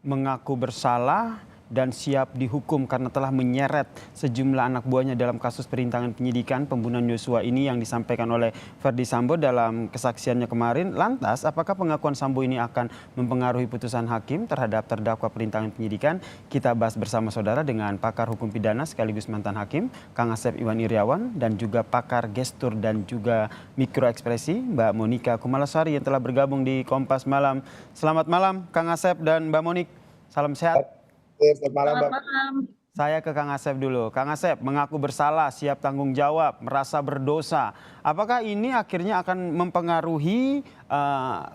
mengaku bersalah dan siap dihukum karena telah menyeret sejumlah anak buahnya dalam kasus perintangan penyidikan pembunuhan Yosua ini yang disampaikan oleh Verdi Sambo dalam kesaksiannya kemarin. Lantas, apakah pengakuan Sambo ini akan mempengaruhi putusan hakim terhadap terdakwa perintangan penyidikan? Kita bahas bersama saudara dengan pakar hukum pidana sekaligus mantan hakim, Kang Asep Iwan Iryawan, dan juga pakar gestur dan juga mikroekspresi, Mbak Monika Kumalasari yang telah bergabung di Kompas Malam. Selamat malam, Kang Asep dan Mbak Monik. Salam sehat. Selamat malam, Selamat Bang. malam. Saya ke Kang Asep dulu. Kang Asep mengaku bersalah, siap tanggung jawab, merasa berdosa. Apakah ini akhirnya akan mempengaruhi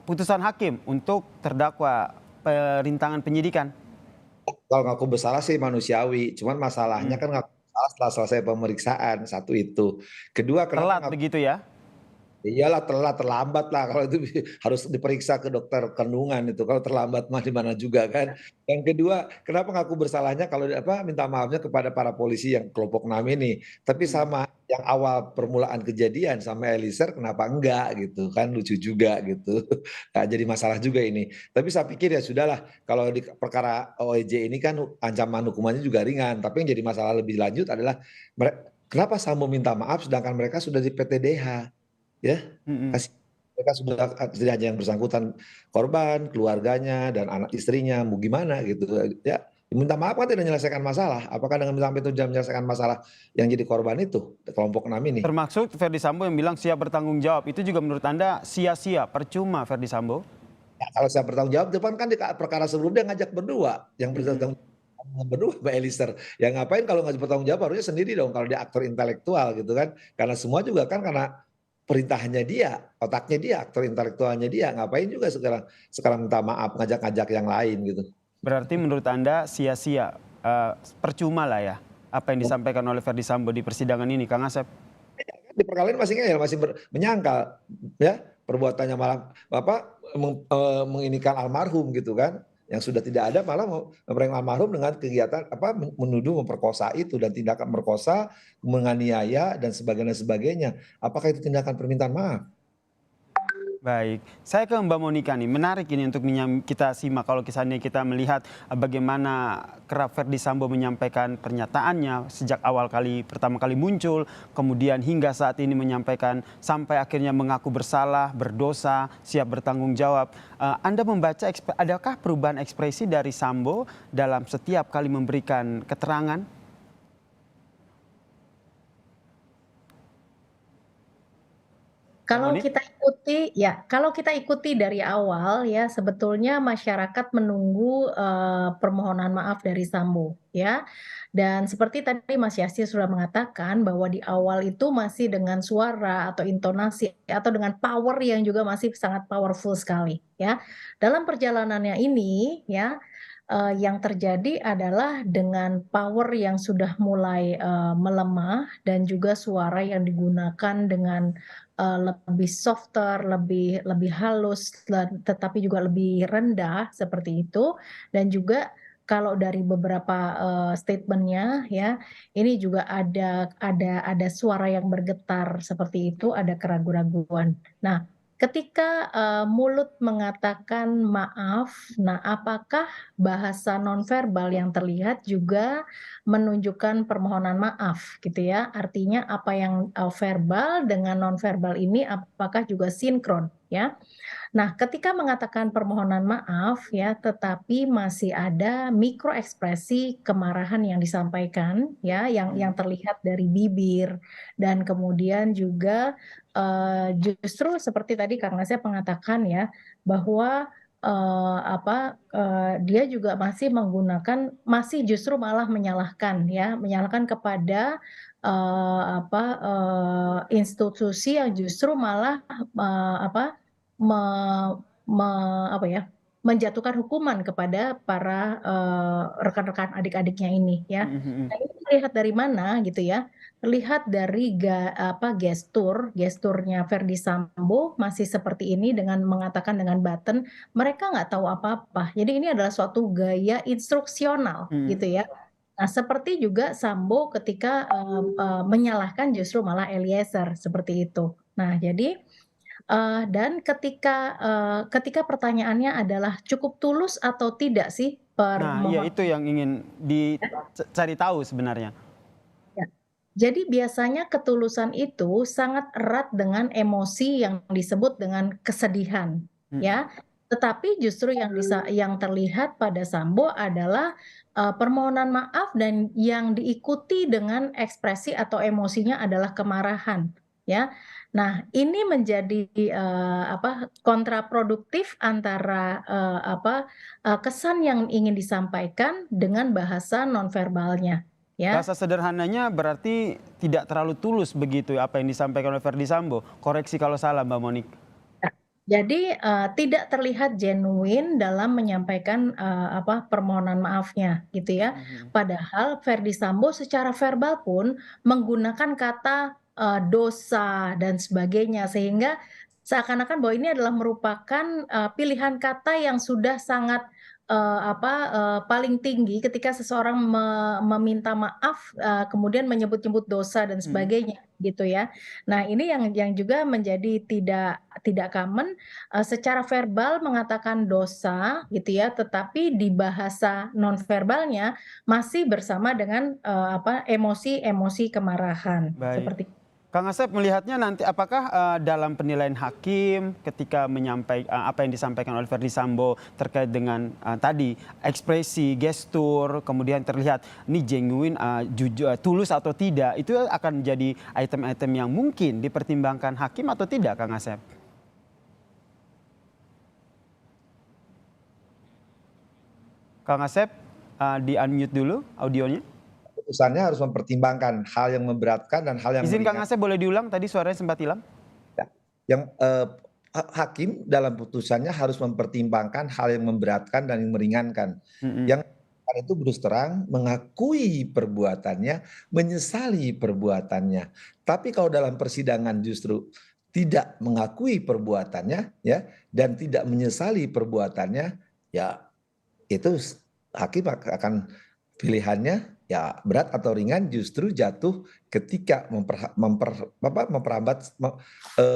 putusan hakim untuk terdakwa perintangan penyidikan? Kalau ngaku bersalah sih manusiawi, cuman masalahnya Hmm. kan ngaku bersalah setelah selesai pemeriksaan, satu itu. Kedua, kenapa Telat ngaku begitu ya? iyalah telat, terlambat lah kalau itu harus diperiksa ke dokter kandungan itu, kalau terlambat mah di mana juga kan. Yang kedua, kenapa ngaku bersalahnya kalau minta maafnya kepada para polisi yang kelompok 6 ini, tapi Hmm. sama yang awal permulaan kejadian sama Eliezer kenapa enggak gitu kan, lucu juga gitu. Nah, jadi masalah juga ini. Tapi saya pikir ya sudahlah, kalau di perkara OEJ ini kan ancaman hukumannya juga ringan, tapi yang jadi masalah lebih lanjut adalah kenapa Sambo minta maaf sedangkan mereka sudah di PTDH. Ya, Hmm. kasih mereka sudah tidak hanya yang bersangkutan korban, keluarganya, dan anak istrinya, mau gimana gitu. Ya, minta maaf kan tidak menyelesaikan masalah. Apakah dengan sampai itu tidak menyelesaikan masalah yang jadi korban itu, kelompok 6 ini? Termaksud Verdi Sambo yang bilang siap bertanggung jawab. Itu juga menurut Anda sia-sia, percuma Verdi Sambo? Ya, kalau saya bertanggung jawab, depan kan di perkara sebelumnya ngajak berdua, yang Hmm. bertanggung jawab berdua Mbak Eliezer. Ya ngapain kalau ngajak bertanggung jawab harusnya sendiri dong kalau dia aktor intelektual gitu kan. Karena semua juga kan karena perintahnya dia, otaknya dia, aktor intelektualnya dia. Ngapain juga sekarang sekarang minta maaf ngajak-ngajak yang lain gitu. Berarti menurut Anda sia-sia, percuma lah ya apa yang disampaikan oleh Verdi Sambo di persidangan ini, Kang Asep? Di perkara ini masih ngeyel, masih menyangkal ya perbuatannya malah menginikan almarhum gitu kan. Yang sudah tidak ada malah memperyang almarhum dengan kegiatan menuduh memperkosa itu dan tindakan merkosa, menganiaya dan sebagainya. Apakah itu tindakan permintaan maaf? Baik, saya ke Mbak Monika nih, menarik ini untuk kita simak kalau misalnya kita melihat bagaimana kerap Verdi Sambo menyampaikan pernyataannya sejak pertama kali muncul, kemudian hingga saat ini menyampaikan sampai akhirnya mengaku bersalah, berdosa, siap bertanggung jawab. Anda membaca adakah perubahan ekspresi dari Sambo dalam setiap kali memberikan keterangan? Mbak Monik? Kalau kita ikuti dari awal ya, sebetulnya masyarakat menunggu, permohonan maaf dari Sambo, ya. Dan seperti tadi Mas Yasir sudah mengatakan bahwa di awal itu masih dengan suara atau intonasi atau dengan power yang juga masih sangat powerful sekali, ya. Dalam perjalanannya ini ya, yang terjadi adalah dengan power yang sudah mulai, melemah dan juga suara yang digunakan dengan lebih softer, lebih lebih halus, tetapi juga lebih rendah seperti itu. Dan juga kalau dari beberapa, statement-nya ya, ini juga ada suara yang bergetar seperti itu, ada keraguan-raguan. Nah, ketika, mulut mengatakan maaf, nah apakah bahasa nonverbal yang terlihat juga menunjukkan permohonan maaf gitu ya. Artinya apa yang, verbal dengan nonverbal ini apakah juga sinkron ya. Nah, ketika mengatakan permohonan maaf ya, tetapi masih ada mikro ekspresi kemarahan yang disampaikan ya, yang terlihat dari bibir dan kemudian juga, justru seperti tadi Kang Asep mengatakan ya, bahwa, dia juga masih justru malah menyalahkan ya, menyalahkan kepada, institusi yang justru malah, Me me apa ya, menjatuhkan hukuman kepada para, rekan-rekan adik-adiknya ini ya. Mhm, mhm. Nah ini terlihat dari mana gitu ya, terlihat dari gesturnya Verdi Sambo masih seperti ini dengan mengatakan dengan button, mereka nggak tahu apa-apa. Jadi ini adalah suatu gaya instruksional Mhm. gitu ya. Nah seperti juga Sambo ketika, menyalahkan justru malah Eliezer, seperti itu. Nah jadi Dan ketika pertanyaannya adalah cukup tulus atau tidak sih Nah, iya permohonan. itu yang ingin dicari tahu sebenarnya. Ya. Jadi biasanya ketulusan itu sangat erat dengan emosi yang disebut dengan kesedihan, Mhm. ya. Tetapi justru yang terlihat pada Sambo adalah, permohonan maaf dan yang diikuti dengan ekspresi atau emosinya adalah kemarahan, ya. Nah, ini menjadi, kontraproduktif antara, kesan yang ingin disampaikan dengan bahasa nonverbalnya, ya. Bahasa sederhananya berarti tidak terlalu tulus begitu ya apa yang disampaikan oleh Verdi Sambo. Koreksi kalau salah Mbak Monik. Ya, jadi, tidak terlihat genuine dalam menyampaikan, permohonan maafnya gitu ya. Mhm. Padahal Verdi Sambo secara verbal pun menggunakan kata, dosa dan sebagainya sehingga seakan-akan bahwa ini adalah merupakan, pilihan kata yang sudah sangat, paling tinggi ketika seseorang meminta maaf, kemudian menyebut-nyebut dosa dan Mhm. sebagainya gitu ya. Nah, ini yang juga menjadi tidak common, secara verbal mengatakan dosa gitu ya, tetapi di bahasa nonverbalnya masih bersama dengan, emosi-emosi kemarahan, Baik. seperti. Kang Asep melihatnya nanti apakah, dalam penilaian hakim ketika apa yang disampaikan oleh Verdi Sambo terkait dengan, tadi ekspresi, gestur, kemudian terlihat ini genuine, tulus atau tidak, itu akan menjadi item-item yang mungkin dipertimbangkan hakim atau tidak Kang Asep? Kang Asep, di-unmute dulu audionya. Putusannya harus mempertimbangkan hal yang memberatkan dan hal yang Izin Kang meringankan. Asep boleh diulang tadi suaranya sempat hilang? Yang hakim dalam putusannya harus mempertimbangkan hal yang memberatkan dan yang meringankan. Mhm. Yang memberatkan itu terus terang mengakui perbuatannya, menyesali perbuatannya. Tapi kalau dalam persidangan justru tidak mengakui perbuatannya, ya, dan tidak menyesali perbuatannya, ya itu hakim akan pilihannya ya berat atau ringan justru jatuh ketika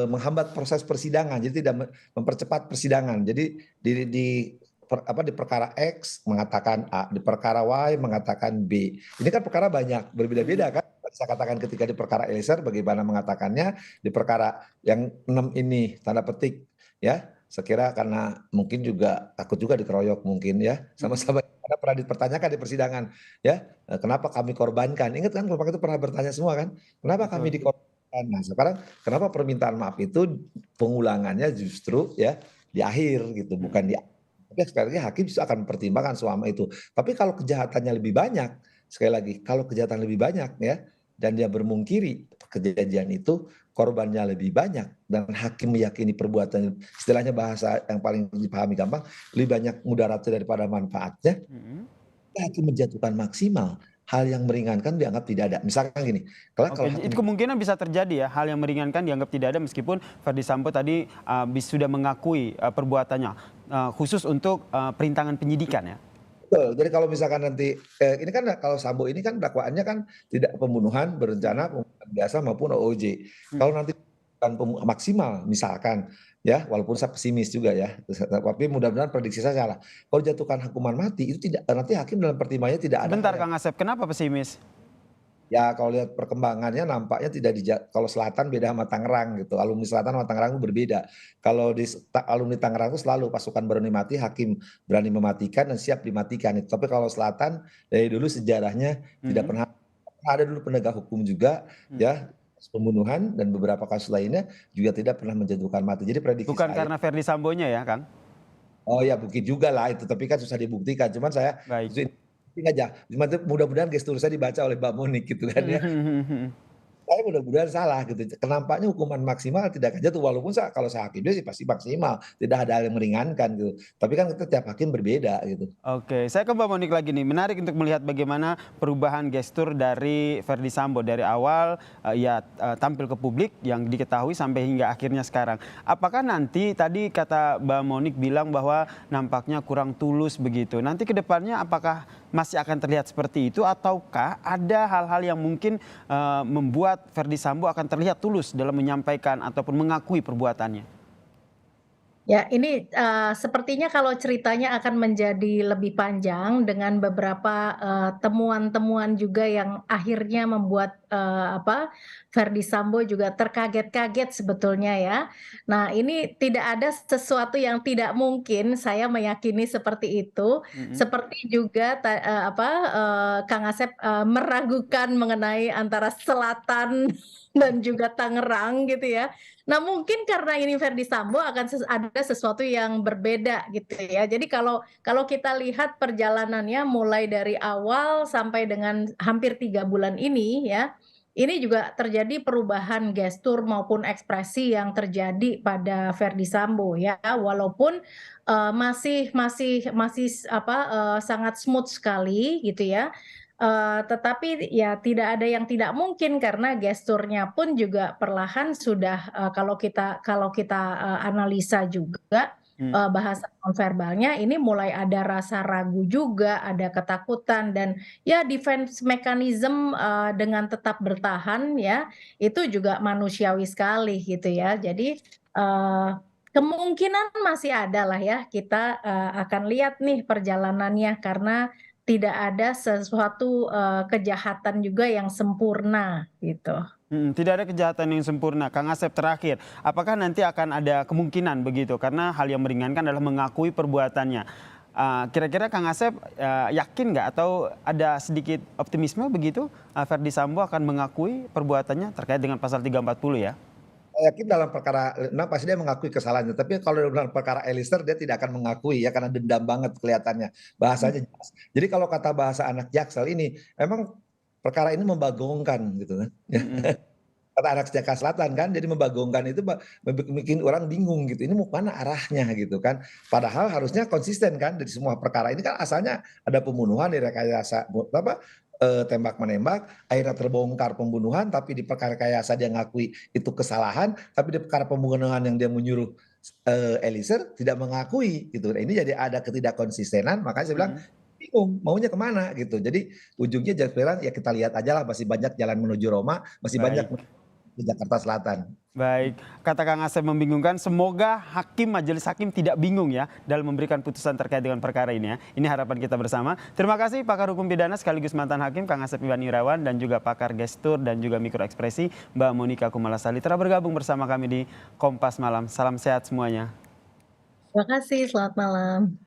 menghambat proses persidangan, jadi tidak mempercepat persidangan. Jadi di perkara X mengatakan A, di perkara Y mengatakan B. Ini kan perkara banyak berbeda-beda Mhm. kan. Saya katakan ketika di perkara Eliezer bagaimana mengatakannya, di perkara yang 6 ini tanda petik ya. Saya kira karena mungkin juga takut juga dikeroyok mungkin ya, Mhm. sama-sama karena pernah dipertanyakan di persidangan ya, kenapa kami korbankan, ingat kan waktu itu pernah bertanya semua kan, kenapa kami Betul. dikorbankan. Nah sekarang kenapa permintaan maaf itu pengulangannya justru ya di akhir gitu, bukan Mhm. di. Tapi sekali lagi hakim justru akan mempertimbangkan selama itu. Tapi kalau kejahatannya lebih banyak, sekali lagi kalau kejahatan lebih banyak ya, dan dia bermungkiri kejadian itu korbannya lebih banyak dan hakim meyakini perbuatan, istilahnya bahasa yang paling dipahami gampang, lebih banyak mudaratnya daripada manfaatnya, Mhm. hakim menjatuhkan maksimal. Hal yang meringankan dianggap tidak ada. Misalkan gini, Oke, kalau itu hakim kemungkinan bisa terjadi ya, hal yang meringankan dianggap tidak ada meskipun Verdi Sambo tadi, sudah mengakui, perbuatannya, khusus untuk, perintangan penyidikan ya? betul, jadi kalau misalkan nanti ini kan kalau Sambo ini kan dakwaannya kan tidak pembunuhan berencana, Mhm. pembunuhan biasa maupun OOJ. Kalau Mhm. nanti kan maksimal misalkan ya, walaupun saya pesimis juga ya, tapi mudah-mudahan prediksi saya salah. Kalau jatuhkan hukuman mati itu tidak, nanti hakim dalam pertimbangannya tidak ada hal Sebentar yang. Kang Asep, kenapa pesimis? Ya kalau lihat perkembangannya nampaknya tidak kalau Selatan beda sama Tangerang gitu, alumni Selatan sama Tangerang itu berbeda. Kalau alumni Tangerang itu selalu pasukan berani mati, hakim berani mematikan dan siap dimatikan itu. Tapi kalau Selatan dari dulu sejarahnya tidak Mhm. pernah, ada dulu penegak hukum juga Mhm. ya, pembunuhan dan beberapa kasus lainnya juga tidak pernah menjatuhkan mati. Jadi prediksi Bukan saya, karena Verdi Sambonya ya Kang? oh ya mungkin juga lah itu, tapi kan susah dibuktikan. Cuman saya Baik. justru ini aja, mudah-mudahan gestur saya dibaca oleh Mbak Monik gitu kan Mhm. ya. Mhm. Mhm. Saya mudah-mudahan salah gitu. Nampaknya hukuman maksimal tidak akan jatuh, walaupun kalau saya hakimnya sih pasti maksimal, tidak ada hal yang meringankan gitu. Tapi kan kita tiap hakim berbeda gitu. Oke, saya ke Mbak Monik lagi nih. Menarik untuk melihat bagaimana perubahan gestur dari Verdi Sambo dari awal tampil ke publik yang diketahui sampai hingga akhirnya sekarang. Apakah nanti tadi kata Mbak Monik bilang bahwa nampaknya kurang tulus begitu. Nanti ke depannya apakah masih akan terlihat seperti itu ataukah ada hal-hal yang mungkin membuat Verdi Sambo akan terlihat tulus dalam menyampaikan ataupun mengakui perbuatannya? Ya, ini, sepertinya kalau ceritanya akan menjadi lebih panjang dengan beberapa, temuan-temuan juga yang akhirnya membuat, Verdi Sambo juga terkaget-kaget sebetulnya ya. Nah, ini tidak ada sesuatu yang tidak mungkin, saya meyakini seperti itu. Mhm. Seperti juga Kang Asep, meragukan mengenai antara selatan dan juga Tangerang gitu ya. Nah, mungkin karena ini Verdi Sambo akan ada sesuatu yang berbeda gitu ya. Jadi kalau kita lihat perjalanannya mulai dari awal sampai dengan hampir 3 bulan ini ya, ini juga terjadi perubahan gestur maupun ekspresi yang terjadi pada Verdi Sambo ya. Walaupun, masih sangat smooth sekali gitu ya. Tetapi ya tidak ada yang tidak mungkin karena gesturnya pun juga perlahan sudah, kalau kita analisa juga, Mmm. bahasa nonverbalnya ini mulai ada rasa ragu juga, ada ketakutan dan ya defense mechanism, dengan tetap bertahan ya, itu juga manusiawi sekali gitu ya. Jadi, kemungkinan masih ada lah ya kita, akan lihat nih perjalanannya karena tidak ada sesuatu, kejahatan juga yang sempurna gitu. Tidak ada kejahatan yang sempurna. Kang Asep terakhir, apakah nanti akan ada kemungkinan begitu? Karena hal yang meringankan adalah mengakui perbuatannya. Kira-kira Kang Asep, yakin nggak atau ada sedikit optimisme begitu, Verdi Sambo akan mengakui perbuatannya terkait dengan pasal 340 ya? Saya yakin dalam perkara 6 pasti dia mengakui kesalahannya, tapi kalau dalam perkara Eliezer dia tidak akan mengakui ya karena dendam banget kelihatannya, Mmm, bahasanya jelas. Jadi kalau kata bahasa anak Jaksel ini, memang perkara ini membagongkan gitu kan, ya. Mhm. Kata anak Jakarta Selatan kan, jadi membagongkan itu bikin orang bingung gitu, ini mau mana arahnya gitu kan. Padahal harusnya konsisten kan dari semua perkara ini kan asalnya ada pembunuhan, direkayasa tembak menembak, akhirnya terbongkar pembunuhan, tapi di perkara rekayasa dia ngakui itu kesalahan, tapi di perkara pembunuhan yang dia menyuruh Eliezer tidak mengakui gitu. Nah, ini jadi ada ketidakkonsistenan, makanya saya bilang Mhm. bingung maunya kemana gitu. Jadi ujungnya bilang ya kita lihat aja lah, masih banyak jalan menuju Roma, masih banyak Baik. di Jakarta Selatan. Baik, kata Kang Asep membingungkan, semoga majelis hakim tidak bingung ya dalam memberikan putusan terkait dengan perkara ini ya. Ini harapan kita bersama. Terima kasih pakar hukum pidana sekaligus mantan hakim Kang Asep Iwan Irawan dan juga pakar gestur dan juga mikroekspresi Mbak Monika Kumalasari telah bergabung bersama kami di Kompas Malam. Salam sehat semuanya. terima kasih, selamat malam.